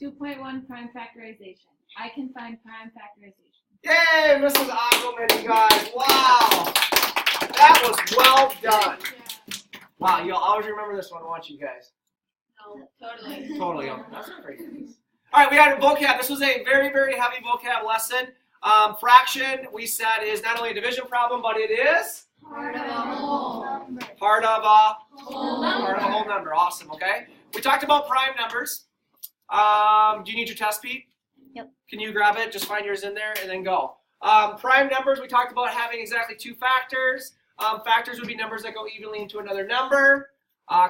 2.1 prime factorization. I can find prime factorization. Yay, Mrs. Ackelman, you guys. Wow. That was well done. Wow, you'll always remember this one, won't you guys? No, totally. Totally. That's not very good. All right, we had a vocab. This was a very, very heavy vocab lesson. Fraction, we said, is not only a division problem, but it is Part of a whole number. part of a whole number. Awesome, okay? We talked about prime numbers. Do you need your test, Pete? Yep. Can you grab it? Just find yours in there and then go. Prime numbers, we talked about having exactly two factors. Factors would be numbers that go evenly into another number.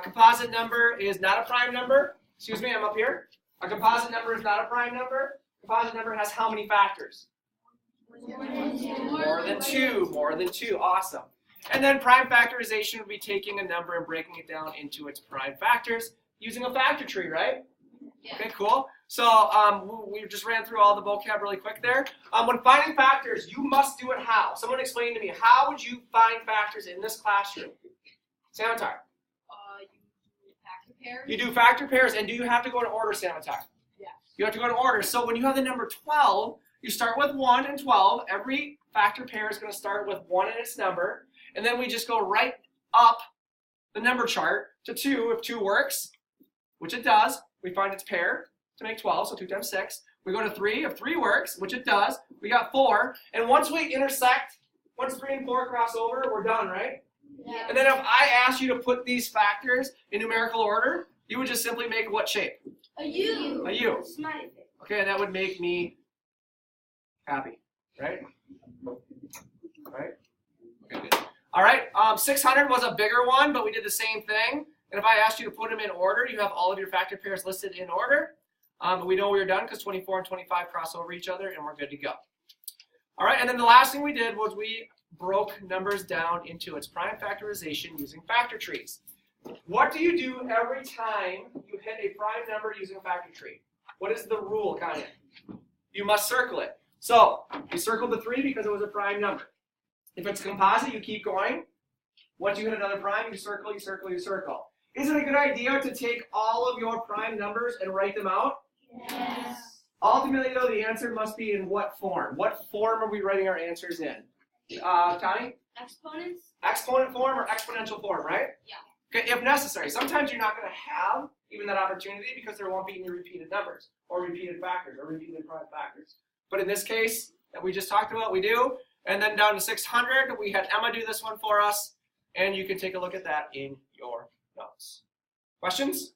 Composite number is not a prime number. Excuse me, I'm up here. A composite number is not a prime number. Composite number has how many factors? More than two. More than two. Awesome. And then prime factorization would be taking a number and breaking it down into its prime factors using a factor tree, right? Yeah. Okay, cool. So we just ran through all the vocab really quick there. When finding factors, you must do it how? Someone explain to me, how would you find factors in this classroom? Samatar. You do factor pairs. You do factor pairs, and do you have to go in order, Samatar? Yeah. You have to go in order. So when you have the number 12, you start with 1 and 12. Every factor pair is going to start with 1 in its number. And then we just go right up the number chart to 2 if 2 works, which it does. We find its pair to make 12, so 2 times 6. We go to 3 if 3 works, which it does. We got 4. And once we intersect, once 3 and 4 cross over, we're done, right? Yeah. And then if I asked you to put these factors in numerical order, you would just simply make what shape? A U. A U. Smiley face. Okay, and that would make me happy, right? Right? Okay, good. All right, 600 was a bigger one, but we did the same thing. And if I asked you to put them in order, you have all of your factor pairs listed in order. We know we were done because 24 and 25 cross over each other, and we're good to go. All right, and then the last thing we did was we broke numbers down into its prime factorization using factor trees. What do you do every time you hit a prime number using a factor tree? What is the rule, Kanye? You must circle it. So we circled the 3 because it was a prime number. If it's composite, you keep going. Once you hit another prime, you circle, you circle, you circle. Is it a good idea to take all of your prime numbers and write them out? Yes. Ultimately, though, the answer must be in what form? What form are we writing our answers in? Connie? Exponents? Exponent form or exponential form, right? Yeah. Okay, if necessary. Sometimes you're not going to have even that opportunity because there won't be any repeated numbers or repeated factors or repeated prime factors. But in this case that we just talked about, we do. And then down to 600, we had Emma do this one for us. And you can take a look at that in your notes. Questions?